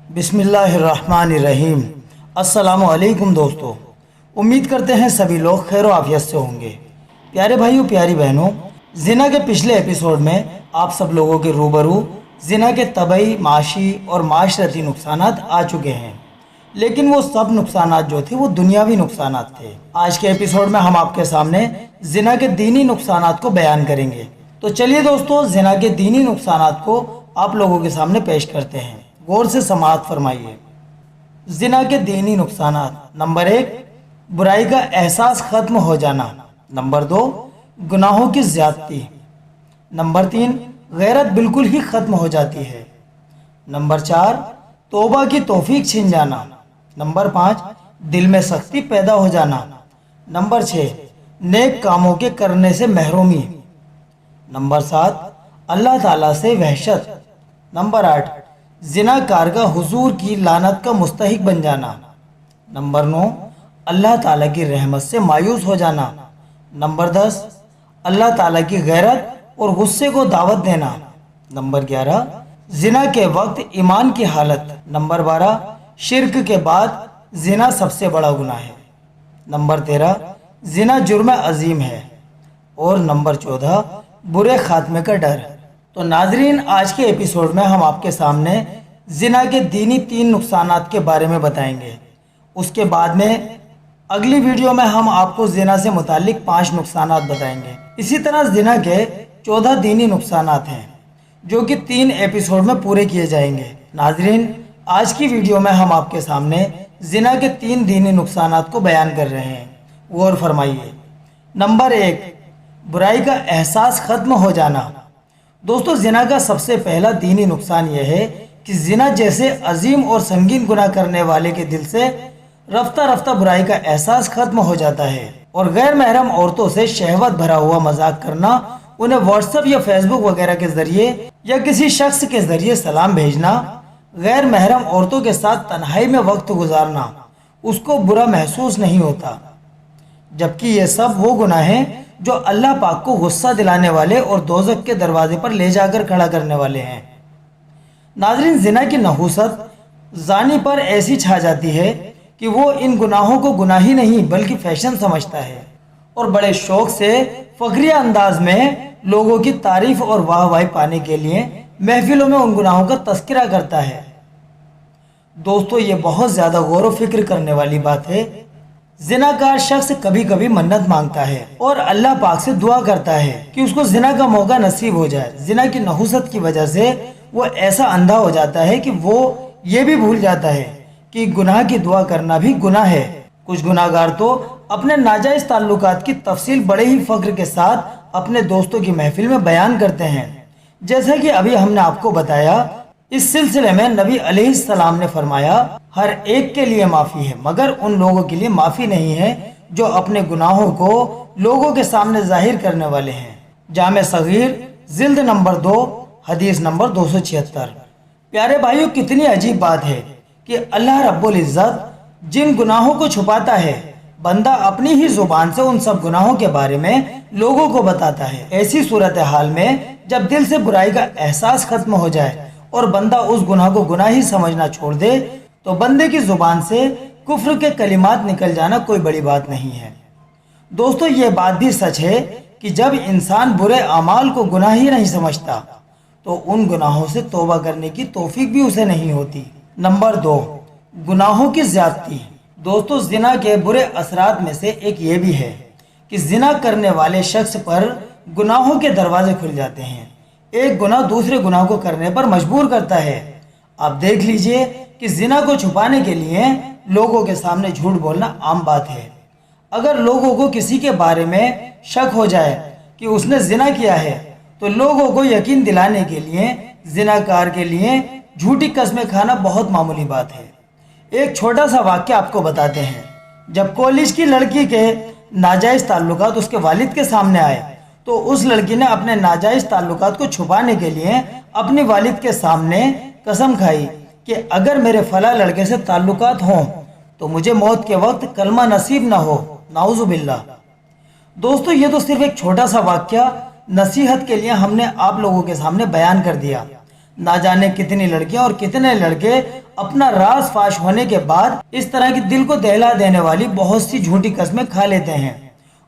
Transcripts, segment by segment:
بسم اللہ الرحمن الرحیم۔ السلام علیکم دوستو، امید کرتے ہیں سبھی لوگ خیر و عافیت سے ہوں گے۔ پیارے بھائیوں، پیاری بہنوں، زنا کے پچھلے ایپیسوڈ میں آپ سب لوگوں کے روبرو زنا کے طبعی، معاشی اور معاشرتی نقصانات آ چکے ہیں، لیکن وہ سب نقصانات جو تھے وہ دنیاوی نقصانات تھے۔ آج کے ایپیسوڈ میں ہم آپ کے سامنے زنا کے دینی نقصانات کو بیان کریں گے۔ تو چلیے دوستو، زنا کے دینی نقصانات کو آپ لوگوں کے سامنے پیش کرتے ہیں، غور سے سماعت فرمائیے۔ زنا کے دینی نقصانات: نمبر 1، برائی کا احساس ختم ہو جانا۔ نمبر 2، گناہوں کی زیادتی۔ نمبر 3، غیرت بالکل ہی ختم ہو جاتی ہے۔ نمبر 4، توبہ کی توفیق چھن جانا۔ نمبر 5، دل میں سختی پیدا ہو جانا۔ نمبر 6، نیک کاموں کے کرنے سے محرومی۔ نمبر 7، اللہ تعالیٰ سے وحشت۔ نمبر 8، زنا کار کا حضور کی لعنت کا مستحق بن جانا۔ نمبر 9، اللہ تعالیٰ کی رحمت سے مایوس ہو جانا۔ نمبر 10، اللہ تعالیٰ کی غیرت اور غصے کو دعوت دینا۔ نمبر 11، زنا کے وقت ایمان کی حالت۔ نمبر 12، شرک کے بعد زنا سب سے بڑا گناہ ہے۔ نمبر 13، زنا جرم عظیم ہے۔ اور نمبر 14، برے خاتمے کا ڈر۔ تو ناظرین، آج کے ایپیسوڈ میں ہم آپ کے سامنے زنا کے دینی 3 نقصانات کے بارے میں بتائیں گے۔ اس کے بعد میں اگلی ویڈیو میں ہم آپ کو زنا سے متعلق 5 نقصانات بتائیں گے۔ اسی طرح زنا کے 14 دینی نقصانات ہیں جو کہ 3 ایپیسوڈ میں پورے کیے جائیں گے۔ ناظرین، آج کی ویڈیو میں ہم آپ کے سامنے زنا کے 3 دینی نقصانات کو بیان کر رہے ہیں، غور فرمائیے۔ نمبر 1، برائی کا احساس ختم ہو جانا۔ دوستو، زنا کا سب سے پہلا دینی نقصان یہ ہے کہ زنا جیسے عظیم اور سنگین گناہ کرنے والے کے دل سے رفتہ رفتہ برائی کا احساس ختم ہو جاتا ہے، اور غیر محرم عورتوں سے شہوت بھرا ہوا مذاق کرنا، انہیں واٹس ایپ یا فیس بک وغیرہ کے ذریعے یا کسی شخص کے ذریعے سلام بھیجنا، غیر محرم عورتوں کے ساتھ تنہائی میں وقت گزارنا اس کو برا محسوس نہیں ہوتا، جبکہ یہ سب وہ گناہ ہیں جو اللہ پاک کو غصہ دلانے والے اور دوزخ کے دروازے پر لے جا کر کھڑا کرنے والے ہیں۔ ناظرین، زنا کی نحوست زانی پر ایسی چھا جاتی ہے کہ وہ ان گناہوں کو گناہ ہی نہیں بلکہ فیشن سمجھتا ہے، اور بڑے شوق سے فخریہ انداز میں لوگوں کی تعریف اور واہ واہی پانے کے لیے محفلوں میں ان گناہوں کا تذکرہ کرتا ہے۔ دوستو، یہ بہت زیادہ غور و فکر کرنے والی بات ہے۔ زناکار شخص کبھی کبھی منت مانگتا ہے اور اللہ پاک سے دعا کرتا ہے کہ اس کو زنا کا موقع نصیب ہو جائے۔ زنا کی نحوست کی وجہ سے وہ ایسا اندھا ہو جاتا ہے کہ وہ یہ بھی بھول جاتا ہے کہ گناہ کی دعا کرنا بھی گناہ ہے۔ کچھ گناہ گار تو اپنے ناجائز تعلقات کی تفصیل بڑے ہی فخر کے ساتھ اپنے دوستوں کی محفل میں بیان کرتے ہیں، جیسا کہ ابھی ہم نے آپ کو بتایا۔ اس سلسلے میں نبی علیہ السلام نے فرمایا، ہر ایک کے لیے معافی ہے مگر ان لوگوں کے لیے معافی نہیں ہے جو اپنے گناہوں کو لوگوں کے سامنے ظاہر کرنے والے ہیں۔ جامع صغیر جلد نمبر 2 حدیث نمبر 276۔ پیارے بھائیوں، کتنی عجیب بات ہے کہ اللہ رب العزت جن گناہوں کو چھپاتا ہے، بندہ اپنی ہی زبان سے ان سب گناہوں کے بارے میں لوگوں کو بتاتا ہے۔ ایسی صورتحال میں جب دل سے برائی کا احساس ختم ہو جائے اور بندہ اس گناہ کو گناہ ہی سمجھنا چھوڑ دے تو بندے کی زبان سے کفر کے کلمات نکل جانا کوئی بڑی بات نہیں ہے۔ دوستو، یہ بات بھی سچ ہے کہ جب انسان برے اعمال کو گناہ ہی نہیں سمجھتا تو ان گناہوں سے توبہ کرنے کی توفیق بھی اسے نہیں ہوتی۔ نمبر 2، گناہوں کی زیادتی۔ دوستو، زنا کے برے اثرات میں سے ایک یہ بھی ہے کہ زنا کرنے والے شخص پر گناہوں کے دروازے کھل جاتے ہیں۔ ایک گناہ دوسرے گناہ کو کرنے پر مجبور کرتا ہے۔ آپ دیکھ لیجئے کہ زنا کو چھپانے کے لیے لوگوں کے سامنے جھوٹ بولنا عام بات ہے۔ اگر لوگوں کو کسی کے بارے میں شک ہو جائے کہ اس نے زنا کیا ہے تو لوگوں کو یقین دلانے کے لیے زناکار کے لیے جھوٹی قسمیں کھانا بہت معمولی بات ہے۔ ایک چھوٹا سا واقعہ آپ کو بتاتے ہیں۔ جب کالج کی لڑکی کے ناجائز تعلقات اس کے والد کے سامنے آئے تو اس لڑکی نے اپنے ناجائز تعلقات کو چھپانے کے لیے اپنی والد کے سامنے قسم کھائی کہ اگر میرے فلاں لڑکے سے تعلقات ہوں تو مجھے موت کے وقت کلمہ نصیب نہ ہو، نعوذ باللہ۔ دوستو، یہ تو صرف ایک چھوٹا سا واقعہ نصیحت کے لیے ہم نے آپ لوگوں کے سامنے بیان کر دیا، نہ جانے کتنی لڑکیاں اور کتنے لڑکے اپنا راز فاش ہونے کے بعد اس طرح کی دل کو دہلا دینے والی بہت سی جھوٹی قسمیں کھا لیتے ہیں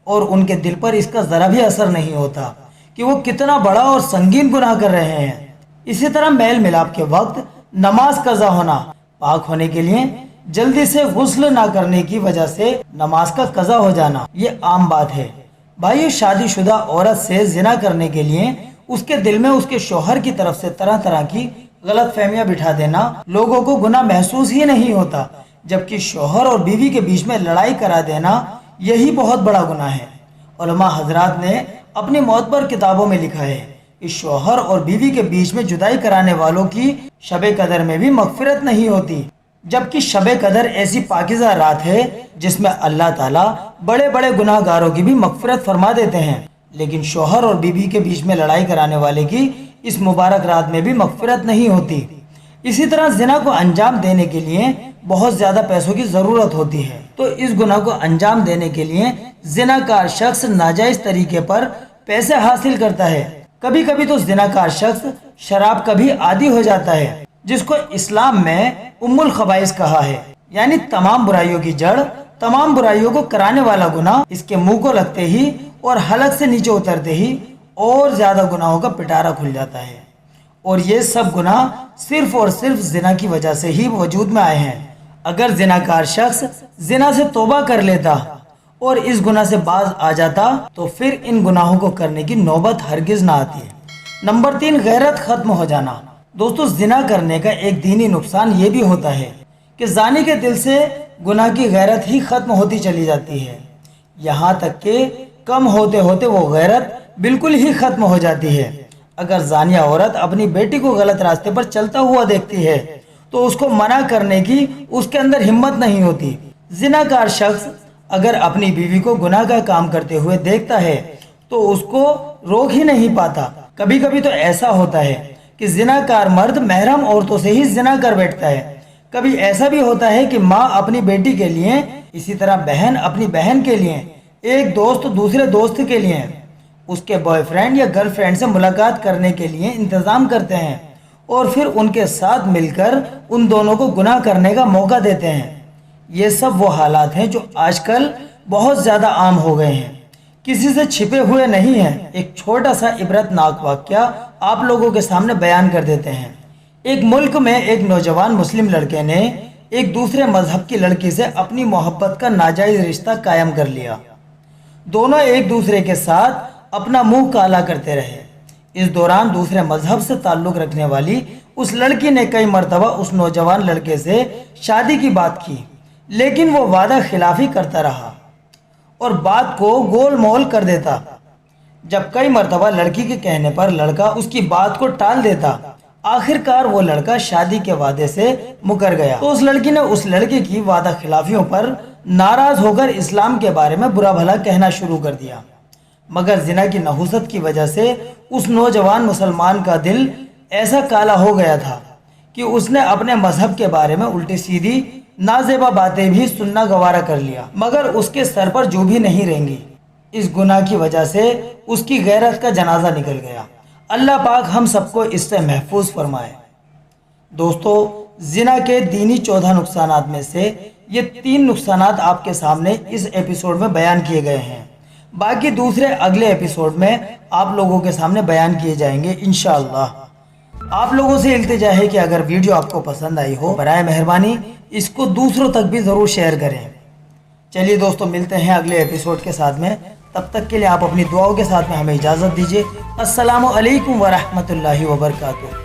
اور ان کے دل پر اس کا ذرا بھی اثر نہیں ہوتا کہ وہ کتنا بڑا اور سنگین گناہ کر رہے ہیں۔ اسی طرح میل ملاپ کے وقت نماز قضا ہونا، پاک ہونے کے لیے جلدی سے غسل نہ کرنے کی وجہ سے نماز کا قضا ہو جانا، یہ عام بات ہے۔ بھائیو، شادی شدہ عورت سے زنا کرنے کے لیے اس کے دل میں اس کے شوہر کی طرف سے طرح طرح کی غلط فہمیاں بٹھا دینا لوگوں کو گناہ محسوس ہی نہیں ہوتا، جبکہ شوہر اور بیوی کے بیچ میں لڑائی کرا دینا یہی بہت بڑا گناہ ہے۔ علماء حضرات نے اپنی معتبر کتابوں میں لکھا ہے کہ شوہر اور بیوی کے بیچ میں جدائی کرانے والوں کی شب قدر میں بھی مغفرت نہیں ہوتی، جبکہ شب قدر ایسی پاکیزہ رات ہے جس میں اللہ تعالیٰ بڑے بڑے گناہ گاروں کی بھی مغفرت فرما دیتے ہیں، لیکن شوہر اور بیوی کے بیچ میں لڑائی کرانے والے کی اس مبارک رات میں بھی مغفرت نہیں ہوتی۔ اسی طرح زنا کو انجام دینے کے لیے بہت زیادہ پیسوں کی ضرورت ہوتی ہے، تو اس گناہ کو انجام دینے کے لیے زنا کار شخص ناجائز طریقے پر پیسے حاصل کرتا ہے۔ کبھی کبھی تو زنا کار شخص شراب کا بھی عادی ہو جاتا ہے، جس کو اسلام میں ام الخبائث کہا ہے، یعنی تمام برائیوں کی جڑ، تمام برائیوں کو کرانے والا گناہ اس کے منہ کو لگتے ہی اور حلق سے نیچے اترتے ہی اور زیادہ گناہوں کا پٹارا کھل جاتا ہے، اور یہ سب گناہ صرف اور صرف زنا کی وجہ سے ہی وجود میں آئے ہیں۔ اگر زنا کار شخص زنا سے توبہ کر لیتا اور اس گناہ سے باز آ جاتا تو پھر ان گناہوں کو کرنے کی نوبت ہرگز نہ آتی ہے۔ نمبر 3، غیرت ختم ہو جانا۔ دوستو، زنا کرنے کا ایک دینی نقصان یہ بھی ہوتا ہے کہ زانی کے دل سے گناہ کی غیرت ہی ختم ہوتی چلی جاتی ہے، یہاں تک کہ کم ہوتے ہوتے وہ غیرت بالکل ہی ختم ہو جاتی ہے۔ اگر زانیہ عورت اپنی بیٹی کو غلط راستے پر چلتا ہوا دیکھتی ہے تو اس کو منع کرنے کی اس کے اندر ہمت نہیں ہوتی۔ زنا کار شخص اگر اپنی بیوی کو گناہ کا کام کرتے ہوئے دیکھتا ہے تو اس کو روک ہی نہیں پاتا۔ کبھی کبھی تو ایسا ہوتا ہے کہ زنا کار مرد محرم عورتوں سے ہی زنا کر بیٹھتا ہے۔ کبھی ایسا بھی ہوتا ہے کہ ماں اپنی بیٹی کے لیے، اسی طرح بہن اپنی بہن کے لیے، ایک دوست دوسرے دوست کے لیے اس کے بوائے فرینڈ یا گرل فرینڈ سے ملاقات کرنے کے لیے انتظام کرتے ہیں اور پھر ان کے ساتھ مل کر ان دونوں کو گناہ کرنے کا موقع دیتے ہیں۔ یہ سب وہ حالات ہیں جو آج کل بہت زیادہ عام ہو گئے ہیں، کسی سے چھپے ہوئے نہیں ہیں۔ ایک چھوٹا سا عبرت ناک واقعہ آپ لوگوں کے سامنے بیان کر دیتے ہیں۔ ایک ملک میں ایک نوجوان مسلم لڑکے نے ایک دوسرے مذہب کی لڑکی سے اپنی محبت کا ناجائز رشتہ قائم کر لیا۔ دونوں ایک دوسرے کے ساتھ اپنا منہ کالا کرتے رہے۔ اس دوران دوسرے مذہب سے تعلق رکھنے والی اس لڑکی نے کئی مرتبہ اس نوجوان لڑکے سے شادی کی بات کی، لیکن وہ وعدہ خلافی کرتا رہا اور بات کو گول مول کر دیتا۔ جب کئی مرتبہ لڑکی کے کہنے پر لڑکا اس کی بات کو ٹال دیتا، آخر کار وہ لڑکا شادی کے وعدے سے مکر گیا تو اس لڑکی نے اس لڑکے کی وعدہ خلافیوں پر ناراض ہو کر اسلام کے بارے میں برا بھلا کہنا شروع کر دیا۔ مگر زنا کی نحوست کی وجہ سے اس نوجوان مسلمان کا دل ایسا کالا ہو گیا تھا کہ اس نے اپنے مذہب کے بارے میں الٹی سیدھی نازیبا باتیں بھی سننا گوارا کر لیا، مگر اس کے سر پر جو بھی نہیں رہیں گی۔ اس گناہ کی وجہ سے اس کی غیرت کا جنازہ نکل گیا۔ اللہ پاک ہم سب کو اس سے محفوظ فرمائے۔ دوستو، زنا کے دینی 14 نقصانات میں سے یہ 3 نقصانات آپ کے سامنے اس ایپیسوڈ میں بیان کیے گئے ہیں، باقی دوسرے اگلے ایپیسوڈ میں آپ لوگوں کے سامنے بیان کیے جائیں گے انشاءاللہ۔ آپ لوگوں سے التجا ہے کہ اگر ویڈیو آپ کو پسند آئی ہو، برائے مہربانی اس کو دوسروں تک بھی ضرور شیئر کریں۔ چلیے دوستو، ملتے ہیں اگلے ایپیسوڈ کے ساتھ میں، تب تک کے لیے آپ اپنی دعاؤں کے ساتھ میں ہمیں اجازت دیجیے۔ السلام علیکم ورحمۃ اللہ وبرکاتہ۔